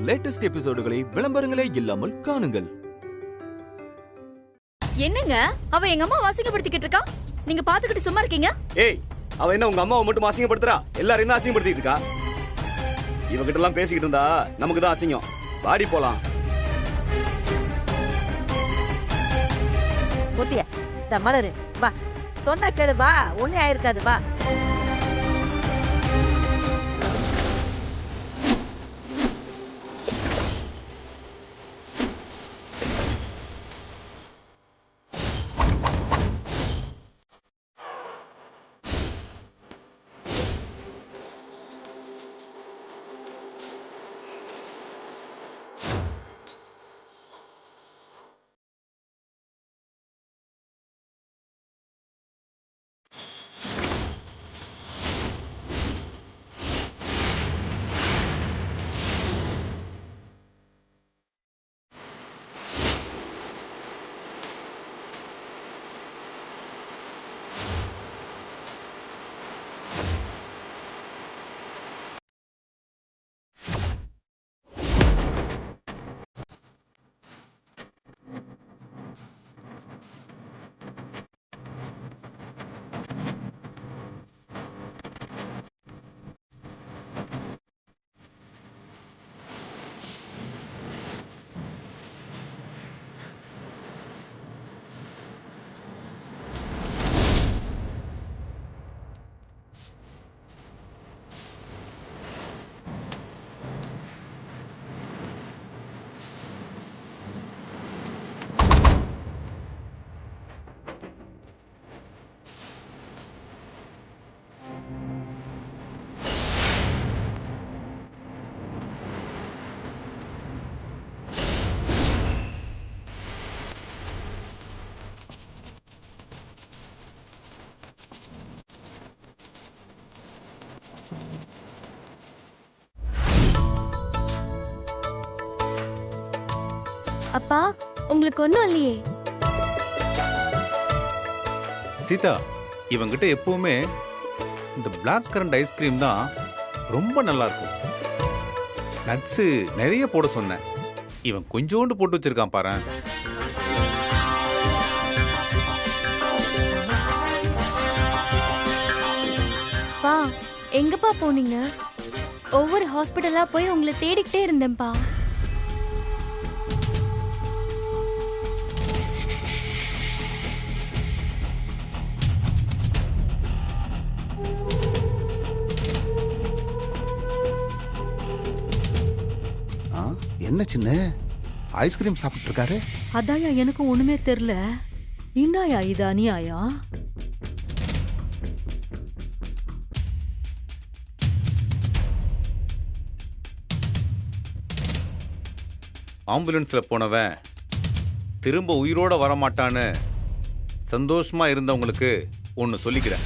Latest எபிசோடுகளை விளம்பரங்களே இல்லாமல் காணுங்கள். என்னங்க அவ எங்க அம்மா வாசிக்கப்படுத்திக்கிட்டு இருக்கா, நீங்க பாத்துக்கிட்டு சும்மா இருக்கீங்க? ஏய், அவ என்ன உங்க அம்மாவை மட்டும் அசிங்கப்படுத்துறா? எல்லாரையும் தான் அசிங்கப்படுத்திட்டு இருக்கா. இவகிட்ட எல்லாம் பேசிக்கிட்டு இருந்தா நமக்கு தான் அசிங்கம். வாடி போலாம். முத்திய இந்த மலரு வா, சொன்ன கேளு வா, ஒண்ணே ஆயிருக்காது வா. அப்பா, உங்களுக்கு ஒண்ணும் இல்லையே? சீதா, இவங்கிட்ட எப்பவுமே இந்த பிளாக் கரண்ட் ஐஸ்கிரீம் தான் ரொம்ப நல்லா இருக்கும். நட்ஸு நிறைய போட சொன்னேன், இவன் கொஞ்சோண்டு போட்டு வச்சிருக்கான் பாரு. பா, எங்கப்பா போனீங்க? ஒவ்வொரு ஹாஸ்பிட்டலா போய் உங்களை தேடிக்கிட்டே இருந்தேன்ப்பா. என்ன சின்ன ஐஸ்கிரீம் சாப்பிட்டு இருக்காரு? அதாயா எனக்கு ஒண்ணுமே தெரியல. இன்னாயா இது அநியாயம்? ஆம்புலன்ஸ்ல போனவன் திரும்ப உயிரோட வரமாட்டான்னு சந்தோஷமா இருந்தவங்களுக்கு ஒன்னு சொல்லிக்கிறேன்.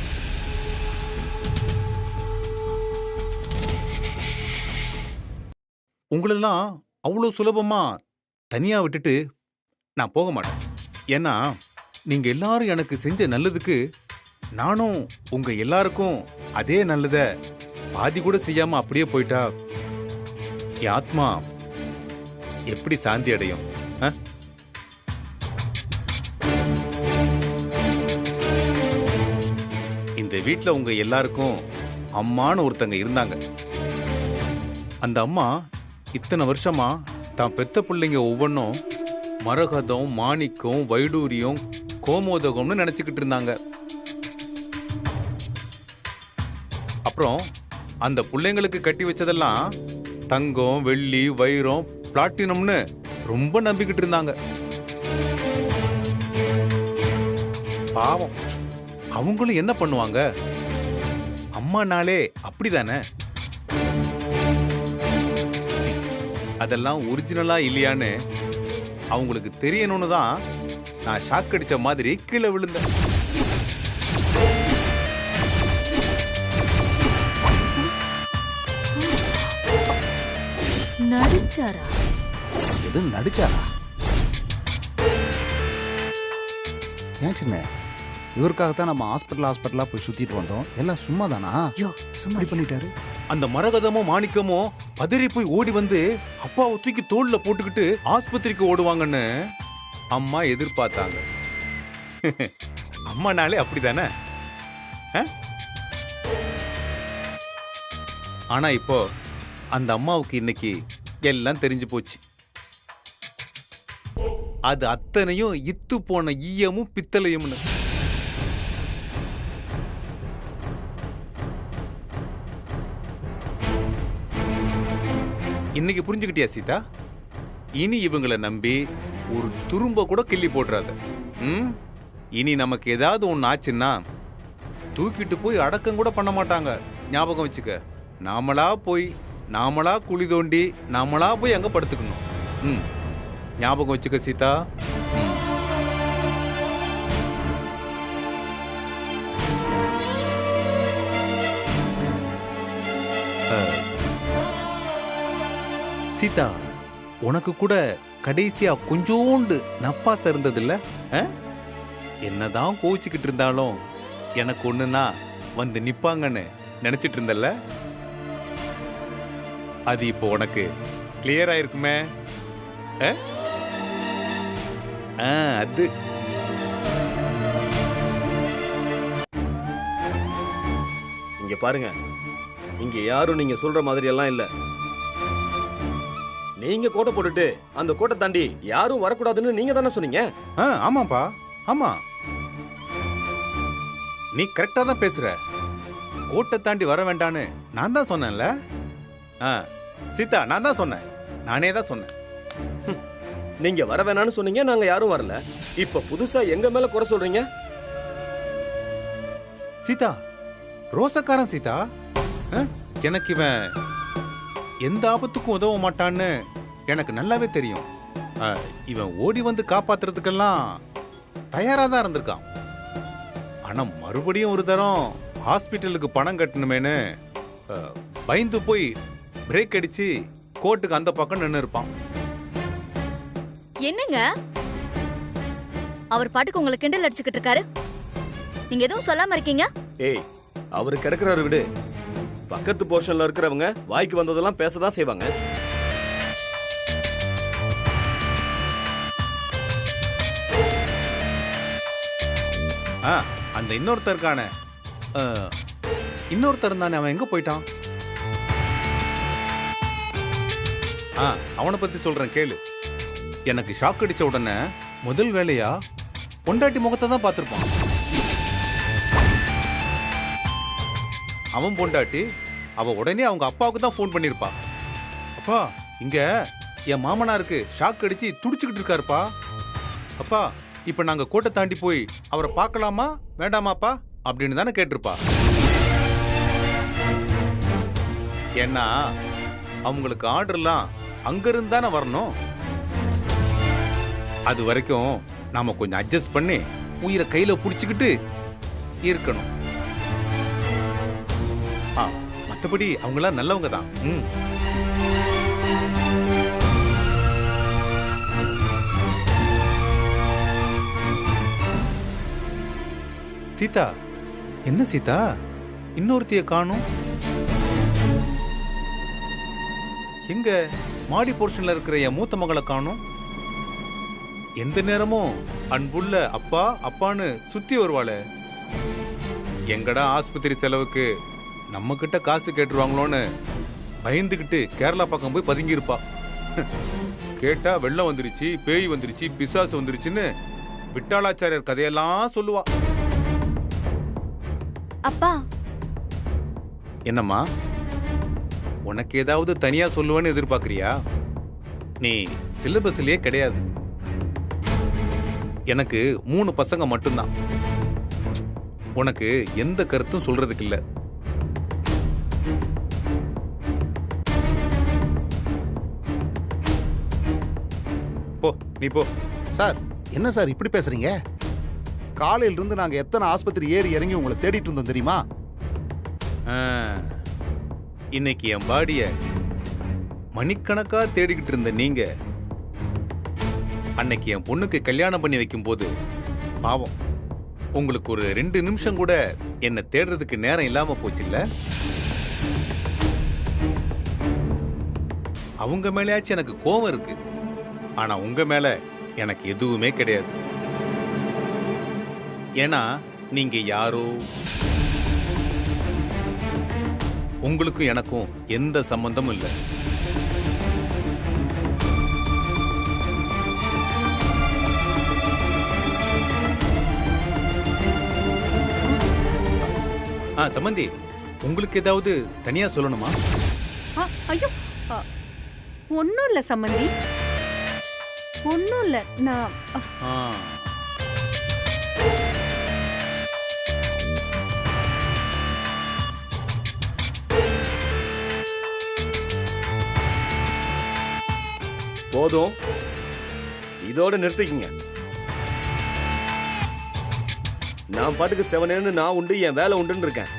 உங்களெல்லாம் அவ்வளோ சுலபமா தனியா விட்டுட்டு நான் போக மாட்டேன். ஏன்னா நீங்க எல்லாரும் எனக்கு செஞ்ச நல்லதுக்கு நானும் உங்க எல்லாருக்கும் அதே நல்லத பாதி கூட செய்யாம அப்படியே போயிட்டா என் ஆத்மா எப்படி சாந்தி அடையும்? இந்த வீட்டில் உங்க எல்லாருக்கும் அம்மான்னு ஒருத்தங்க இருந்தாங்க. அந்த அம்மா இத்தனை வருஷமா தான் பெத்த பிள்ளைங்க ஒவ்வொன்றும் மரகதம், மாணிக்கம், வைடூரியம், கோமோதகம்னு நினைச்சுக்கிட்டு இருந்தாங்க. அப்புறம் அந்த பிள்ளைங்களுக்கு கட்டி வச்சதெல்லாம் தங்கம், வெள்ளி, வைரம், பிளாட்டினம்னு ரொம்ப நம்பிக்கிட்டு இருந்தாங்க. பாவம், அவங்களும் என்ன பண்ணுவாங்க? அம்மானாலே அப்படிதானே. அதெல்லாம் ஒரிஜினலா இல்லையான்னு அவங்களுக்கு தெரியணும்னு தான் நான் ஷாக் அடிச்ச மாதிரி கீழே விழுந்தேன். நடிச்சாரா? எது நடிச்சாரா? ஏன் சின்ன, இவருக்காகத்தான் நம்ம ஹாஸ்பிட்டலா போய் சுத்திட்டு வந்தோம். எல்லாம் சும்மா தானா? சும்மா பண்ணிட்டாரு. அந்த மரகதமும் மாணிக்கமும் பதறி போய் ஓடி வந்து அப்பாவை தூக்கி தோல்ல போட்டுக்கிட்டு ஆஸ்பத்திரிக்கு ஓடுவாங்கன்னு அம்மா எதிர்பார்த்தாங்க. அம்மானாலே அப்படிதானே? ஆனா இப்போ அந்த அம்மாவுக்கு இன்னைக்கு எல்லாம் தெரிஞ்சு போச்சு. அது அத்தனையும் இத்து போன ஈயமும் பித்தளையும்னு. இன்னைக்கு புரிஞ்சுக்கிட்டியா சீதா? இனி இவங்களை நம்பி ஒரு துரும்ப கூட கிள்ளி போடுறாத. இனி நமக்கு ஏதாவது ஒன்று ஆச்சுன்னா தூக்கிட்டு போய் அடக்கம் கூட பண்ண மாட்டாங்க. ஞாபகம் வச்சுக்க. நாமளா போய் நாமளா குழி தோண்டி நாமளா போய் அங்க படுத்துக்கணும். ஞாபகம் வச்சுக்க சீதா. சீதா, உனக்கு கூட கடைசியா கொஞ்சோண்டு நப்பாச இருந்ததில்ல? என்னதான் கோச்சிக்கிட்டு இருந்தாலும் எனக்கு ஒண்ணுன்னா வந்து நிப்பாங்கன்னு நினைச்சிட்டு இருந்தல்ல? அது இப்போ உனக்கு கிளியர் ஆயிருக்குமே. அது இங்க பாருங்க, இங்க யாரும் நீங்க சொல்ற மாதிரி எல்லாம் இல்ல. நீங்க கோட்டை போட்டுட்டு அந்த கோட்டை தாண்டி யாரும் வரக்கூடாதுன்னு நீங்க தானே சொன்னீங்க. ஆமாப்பா, ஆமா. நீ கரெக்டா தான் பேசுற. கோட்டை தாண்டி வர வேண்டான்னு நான் தான் சொன்னேன்ல. சீதா, நான் தான் சொன்னேன். நானே தான் சொன்னேன். நீங்க வர வேணான்னு சொன்னீங்க, நாங்க யாரும் வரல. இப்ப புதுசா எங்க மேல குறை சொல்றீங்க? சீதா, ரோசக்காரன் சீதா. எனக்கு இவன் எந்த ஆபத்துக்கும் உதவ மாட்டான்னு எனக்கு நல்லாவே தெரியும். இவன் ஓடி வந்து காப்பாத்துறதுக்கெல்லாம் தயாரா தான் இருந்திருக்கான். ஆனா மறுபடியும் ஒரு தரம் ஹாஸ்பிட்டலுக்கு பணம் கட்டணுமேனு பயந்து போய் பிரேக் அடிச்சு கோர்ட்டுக்கு அந்த பக்கம் நின்று இருப்பான். என்னங்க அவர் பாட்டுக்கு உங்களை கிண்டல் அடிச்சுக்கிட்டு இருக்காரு. நீங்க எதுவும் சொல்லாம இருக்கீங்க? ஏய், அவரு கிடக்குறாரு விடு. பக்கத்து போர்ஷன்ல இருக்கிறவங்க வாய்க்கு வந்ததெல்லாம் பேசதான் செய்வாங்க. அந்த இன்னொருத்தருக்கான இன்னொருத்தர் தானே, அவன் எங்க போயிட்டான்? அவனை பத்தி சொல்றேன் கேளு. எனக்கு ஷாக் அடிச்ச உடனே முதல் வேலையா பொண்டாட்டி முகத்தை தான் பார்த்திருப்பான். அவன் பொண்டாட்டி அவ உடனே அவங்க அப்பாவுக்கு தான் ஃபோன் பண்ணிருப்பா. அப்பா, இங்க என் மாமனாருக்கு ஷாக் அடிச்சு துடிச்சுக்கிட்டு இருக்காருப்பா. அப்பா, இப்ப நாங்க கோட்டை தாண்டி போய் அவரை பார்க்கலாமா வேண்டாமாப்பா அப்படின்னு தானே கேட்டிருப்பா. ஏன்னா அவங்களுக்கு ஆர்டர்லாம் அங்கிருந்து தானே வரணும். அது வரைக்கும் நாம கொஞ்சம் அட்ஜஸ்ட் பண்ணி உயிரை கையில புடிச்சுக்கிட்டு இருக்கணும். மற்றபடி அவங்களாம் நல்லவங்க தான். சீதா, என்ன சீதா இன்னொருத்திய காணும்? எங்க மாடி போர்ஷன்ல இருக்கிற என் மூத்த மகளை காணும்? எந்த நேரமும் அன்புள்ள அப்பா அப்பான்னு சுத்தி வருவாளே. எங்கடா ஆஸ்பத்திரி செலவுக்கு நம்ம கிட்ட காசு கேட்டுருவாங்களோன்னு பயந்துகிட்டு கேரளா பக்கம் போய் பதுங்கி இருப்பா. கேட்டா வெள்ளம் வந்துருச்சு, பேய் வந்துருச்சு, பிசாசு வந்துருச்சுன்னு விட்டாளாச்சாரியர் கதையெல்லாம் சொல்லுவா. அப்பா, என்னம்மா, உனக்கு ஏதாவது தனியா சொல்லுவேன்னு எதிர்பார்க்கறியா? நீ சிலபஸ்லயே கிடையாது. எனக்கு 3 பசங்க மட்டும்தான். உனக்கு எந்த கருத்தும் சொல்றதுக்கு இல்ல. போ, நீ போ. சார், என்ன சார் இப்படி பேசுறீங்க? காலையில இருந்து நாங்க எத்தனை ஆஸ்பத்திரி ஏறி இறங்கி உங்களை தேடிட்டு இருந்தோம் தெரியுமா? இன்னைக்கு என் பாடிய மணிக்கணக்கா தேடிக்கிட்டு இருந்த நீங்க அன்னைக்கு என் பொண்ணுக்கு கல்யாணம் பண்ணி வைக்கும் போது பாவம் உங்களுக்கு ஒரு 2 நிமிஷம் கூட என்ன தேடுறதுக்கு நேரம் இல்லாம போச்சு இல்ல? அவங்க மேலேயாச்சும் எனக்கு கோவம் இருக்கு. ஆனா உங்க மேல எனக்கு எதுவுமே கிடையாது. ஏன்னா நீங்க யாரோ, உங்களுக்கும் எனக்கும் எந்த சம்பந்தமும் இல்லை. சம்பந்தி, உங்களுக்கு ஏதாவது தனியா சொல்லணுமா? ஐயோ, ஒன்னும் இல்ல சம்பந்தி, ஒன்னும் இல்ல. நான் போதும், இதோட நிறுத்திக்கிங்க. நான் பாட்டுக்கு செவனேன்னு நான் உண்டு, என் வேலை உண்டுன்னு இருக்கேன்.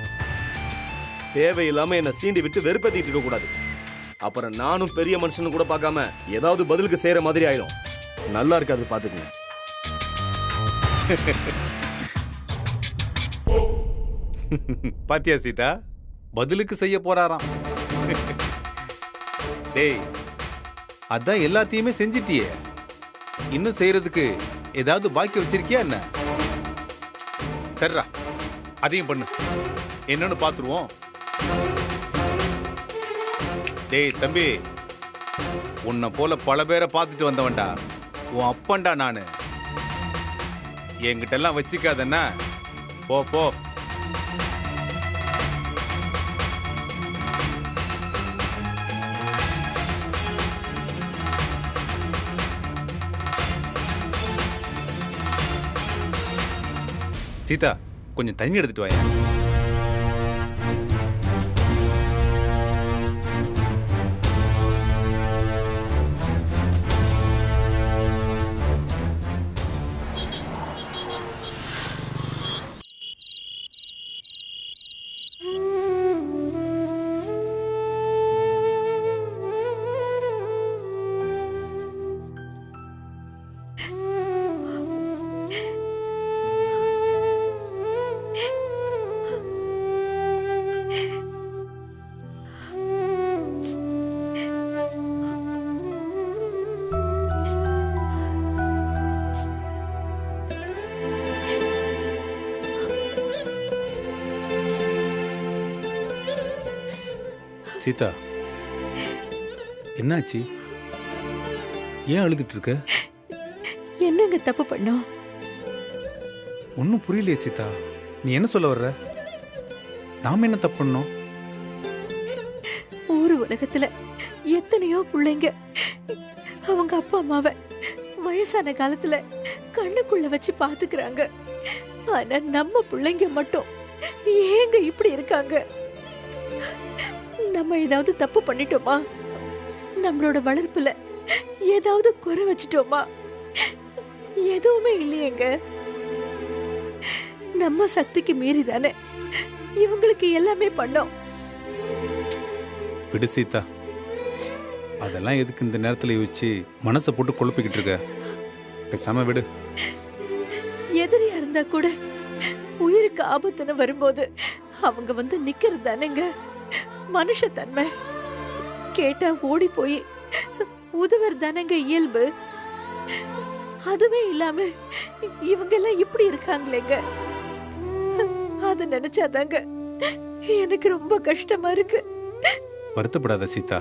தேவையில்லாம என்ன சீண்டி விட்டு வெறுப்பேத்திட்டு இருக்க கூடாது. அப்புறம் நானும் பெரிய மனுஷனு கூட பார்க்காம ஏதாவது பதிலுக்கு செய்யற மாதிரி ஆயிடும். நல்லா இருக்காது, பாத்துக்குங்க. பாத்தியா சீதா, பதிலுக்கு செய்ய போறாராம். டேய், அதான் எல்லாத்தையுமே செஞ்சிட்டியே, இன்னும் செய்யறதுக்கு ஏதாவது பாக்கி வச்சிருக்கியா என்ன? சரிடா, அதையும் பண்ணு, என்னன்னு பாத்துருவோம். டேய் தம்பி, உன்னை போல பல பேரை பார்த்துட்டு வந்தவன்டா, உன் அப்பன்டா நானு. என்கிட்ட எல்லாம் வச்சுக்காதன்னா போ போ. சீதா, கொஞ்சம் தண்ணி எடுத்துட்டு வாயா. சீதா, என்னாச்சு? ஏன் அழுதுட்டு இருக்க? என்னங்க தப்பு பண்ணோம்? ஒன்னும் புரியலையே சீதா, நீ என்ன சொல்ல வர்ற? நாம என்ன தப்பு பண்ணோம்? ஊரு உலகத்துல எத்தனையோ பிள்ளைங்க அவங்க அப்பா அம்மாவை வயசான காலத்துல கண்ணுக்குள்ள வச்சு பாத்துக்கிறாங்க. ஆனா நம்ம பிள்ளைங்க மட்டும் ஏங்க இப்படி இருக்காங்க? நம்ம ஏதாவது தப்பு பண்ணிட்டோமா? நம்மளோட வளர்ப்புல ஏதாவது குறை வச்சிட்டோமா? எதுவுமே இல்லையேங்க. நம்ம சக்திக்கு மீறி தானே இவங்களுக்கு எல்லாமே பண்ணோம். விடு சீதா, அதெல்லாம் எதுக்கு இந்த நேரத்துல யோசிச்சு மனசை போட்டு குழப்பிக்கிட்டு இருக்க? பேசாம விடு. எதிரியா இருந்தா கூட உயிருக்கு ஆபத்துன்னு வரும்போது அவங்க வந்து நிக்கிறது தானேங்க மனுஷத்தன்மை. கேட்டா ஓடி போய் உதவர் தானங்க இயல்பு. அதுவே இல்லாம இவங்க எல்லாம் இப்படி இருக்காங்களேங்க. அத நினைச்சாதாங்க எனக்கு ரொம்ப கஷ்டமா இருக்கு. வருத்தப்படாத சீதா,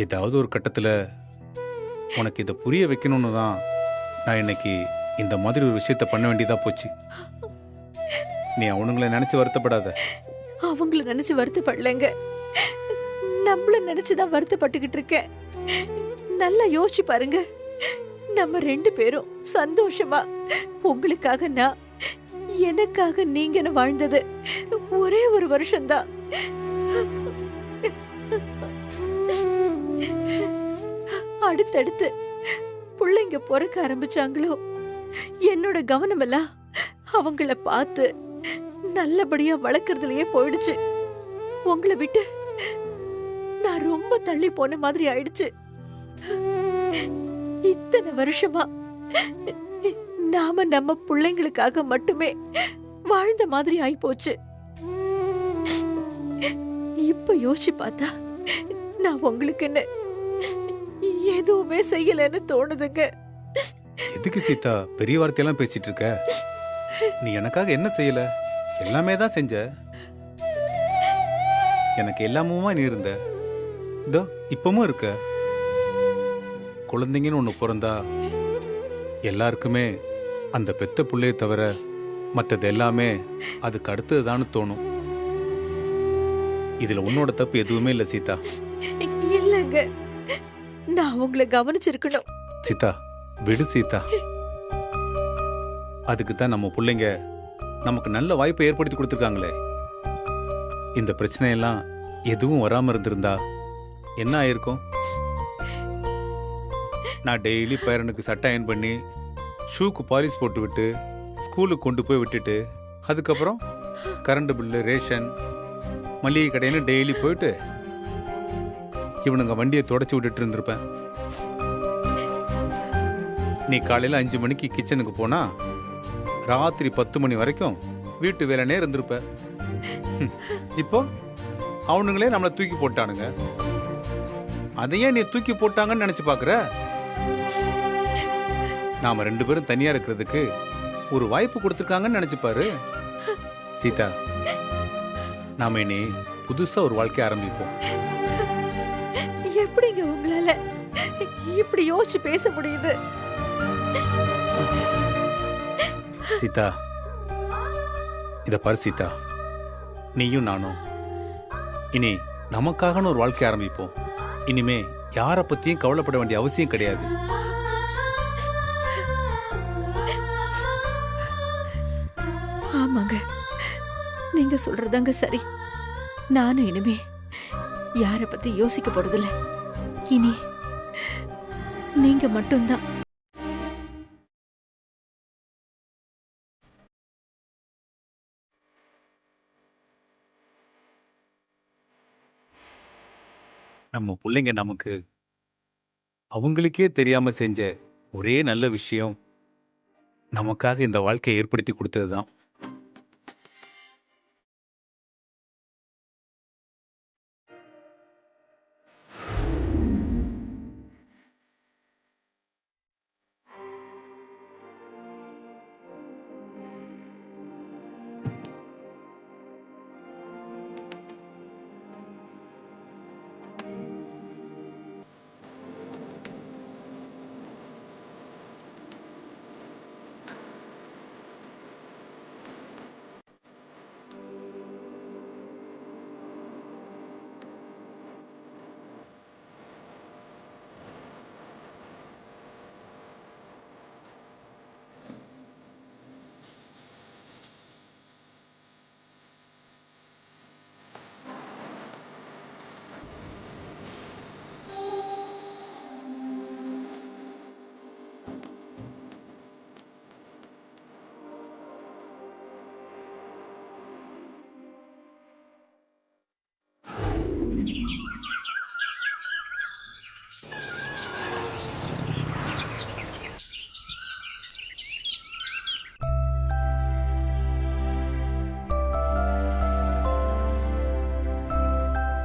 ஏதாவது ஒரு கட்டத்துல உனக்கு இதை புரிய வைக்கணும்னு தான் நான் இன்னைக்கு இந்த மாதிரி ஒரு விஷயத்த பண்ண வேண்டியதா போச்சு. நீ அவனுங்களை நினைச்சு வருத்தப்படாத. அவங்கள நினைச்சு வருத்தப்படலைங்க, நம்மள நினைச்சுதான் வருத்தப்பட்டுக்கிட்டு இருக்கேன். நல்லா யோசிச்சு பாருங்க, நம்ம 2 பேரும் சந்தோஷமா உங்களுக்காக நான், எனக்காக நீங்க வாழ்ந்தது ஒரே ஒரு வருஷம்தான். அடுத்தடுத்து பிள்ளைங்க பிறக்க ஆரம்பிச்சாங்களோ என்னோட கவனம் எல்லாம் அவங்கள பார்த்து நல்லபடியா வளர்க்கறதுலயே போயிடுச்சு. உங்களை விட்டு நான் ரொம்ப தள்ளி போன மாதிரி ஆயிடுச்சு. இத்தனை வருஷமா நாம நம்ம பிள்ளைங்களுக்காக மட்டுமே வாழ்ந்த மாதிரி ஆயிப்போச்சு. இப்ப யோசிச்சு பார்த்தா நான் உங்களுக்குன்னு எதுவுமே செய்யலன்னு தோணுதுங்க. எதுக்கு சீதா பெரிய வார்த்தையெல்லாம் பேசிட்டு இருக்க? நீ எனக்காக என்ன செய்யல? எல்லாமே தான் செஞ்ச. எனக்கு எல்லாமுமா நீ இருந்த. இதோ இப்பவும் இருக்க. குழந்தைங்கன்னு ஒன்று பிறந்தா எல்லாருக்குமே அந்த பெத்த புள்ளையை தவிர மற்றது எல்லாமே அதுக்கு அடுத்ததுதான்னு தோணும். இதுல உன்னோட தப்பு எதுவுமே இல்லை சீதா. இல்லங்க, நான் உங்களை கவனிச்சிருக்கணும். சீதா விடு சீதா. அதுக்கு தான் நம்ம பிள்ளைங்க நமக்கு நல்ல வாய்ப்பை ஏற்படுத்தி கொடுத்துருக்காங்களே. இந்த பிரச்சனையெல்லாம் எதுவும் வராம இருந்திருந்தா என்ன ஆயிருக்கும்? நான் டெய்லி பேரனுக்கு சட்டை அயன் பண்ணி ஷூக்கு பாலிஷ் போட்டு விட்டு ஸ்கூலுக்கு கொண்டு போய் விட்டுட்டு அதுக்கப்புறம் கரண்ட் பில்லு, ரேஷன், மளிகை கடைன்னு டெய்லி போயிட்டு இவனுங்க வண்டியை தொடச்சி விட்டுட்டு இருந்திருப்பேன். நீ காலையில் 5 மணிக்கு கிச்சனுக்கு போனா ராத்திரி 10 மணி வரைக்கும் வீட்டு வேலைனே இருந்திருப்ப. இப்போ அவனுங்களே நம்மளை தூக்கி போட்டானுங்க. அதையே நீ தூக்கி போட்டாங்கன்னு நினைச்சு பாக்குற? நாம 2 பேரும் தனியா இருக்கிறதுக்கு ஒரு வாய்ப்பு கொடுத்துருக்காங்கன்னு நினைச்சுப்பாரு. சீதா, நாம இனி புதுசா ஒரு வாழ்க்கை ஆரம்பிப்போம். எப்படிங்க உங்களால இப்படி யோசிச்சு பேச முடியுது? சீதா, இத பாரு சீதா, நீயும் நானும் இனி நமக்காகன்னு ஒரு வாழ்க்கை ஆரம்பிப்போம். இனிமே யாரை பத்தியும் கவலைப்பட வேண்டிய அவசியம் கிடையாது. ஆமாங்க, நீங்க சொல்றதாங்க சரி. நானும் இனிமே யார பத்தி யோசிக்க போறதில்ல. இனி நீங்க மட்டும்தான். நம்ம பிள்ளைங்க நமக்கு அவங்களுக்கே தெரியாம செஞ்ச ஒரே நல்ல விஷயம் நமக்காக இந்த வாழ்க்கையை ஏற்படுத்தி கொடுத்ததுதான்.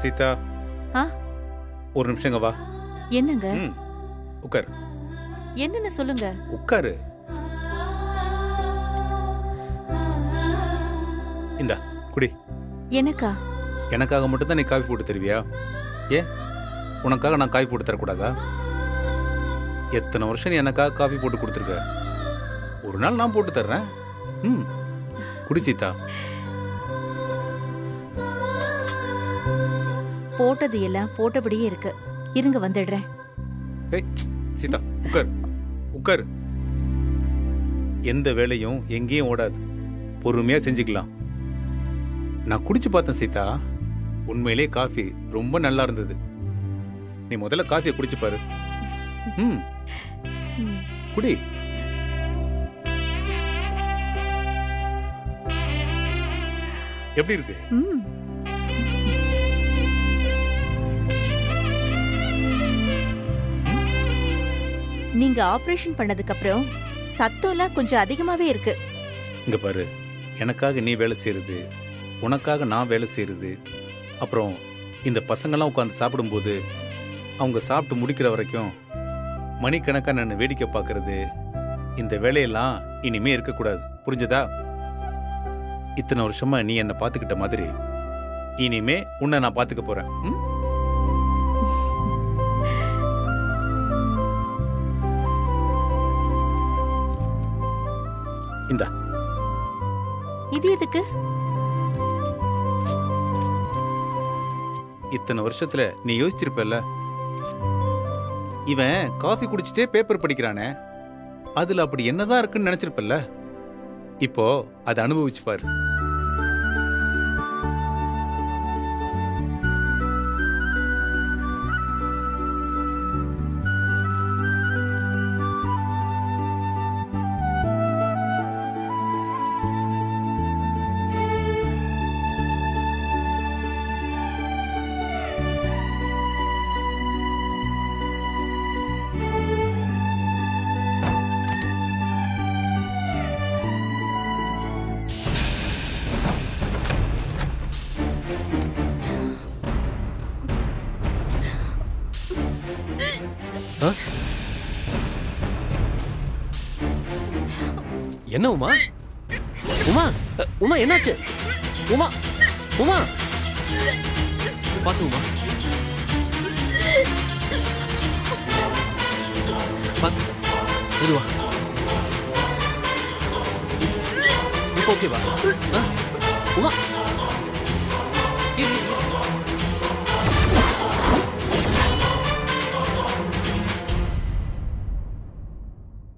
சீதா, ஆ? ஒரு நிமிஷங்க வா. என்னங்க? உட்கார். என்னன்னு சொல்லுங்க. உட்காரு. இந்தா குடி. எனக்கா? எனக்காக மட்டும் தான் நீ காஃபி போட்டு தருவியா? ஏன் உனக்காக நான் காஃபி போட்டு தரக்கூடாதா? எத்தனை வருஷம் நீ எனக்காக காஃபி போட்டு கொடுத்துருக்க. ஒரு நாள் நான் போட்டு தர்றேன். குடி சீதா. போட்டது எல்லாம் போட்டபடியே இருக்கு. இருங்க வந்துடுறேன். ஏய் சீதா, உட்கார் உட்கார். எந்த வேலையும் எங்கேயும் ஓடாது, பொறுமையா செஞ்சுக்கலாம். நான் குடிச்சு பார்த்தேன் சீதா, உண்மையிலே காஃபி ரொம்ப நல்லா இருந்தது. நீ முதல்ல காஃபியை குடிச்சு பாரு. குடி. எப்படி இருக்கு? நீங்க ஆபரேஷன் பண்ணதுக்கு அப்புறம் சத்தம்லாம் கொஞ்சம் அதிகமாவே இருக்கு. இங்க பாரு, எனக்காக நீ வேலை செய்யறது, உனக்காக நான் வேலை செய்யறது, அப்புறம் இந்த பசங்கள்லாம் உட்காந்து சாப்பிடும்போது அவங்க சாப்பிட்டு முடிக்கிற வரைக்கும் மணிக்கணக்கா நான் வேடிக்கை பார்க்கறது, இந்த வேலையெல்லாம் இனிமே இருக்கக்கூடாது. புரிஞ்சதா? இத்தனை வருஷமா நீ என்னை பார்த்துக்கிட்ட மாதிரி இனிமே உன்னை நான் பார்த்துக்க போறேன். ம்? இந்தா. இது எதுக்கு? இத்தனை வருஷத்துல நீ யோசிச்சிருப்பல்ல, இவன் காஃபி குடிச்சிட்டே பேப்பர் படிக்கிறானே, அதுல அப்படி என்னதான் இருக்குன்னு நினைச்சிருப்பல்ல. இப்போ அதை அனுபவிச்சு பாரு. என்ன உமா? உமா, உமா என்னாச்சு? உமா, உமா, பாத்து உமா, பாத்து, மெதுவா. இப்போ ஓகேவா? உமா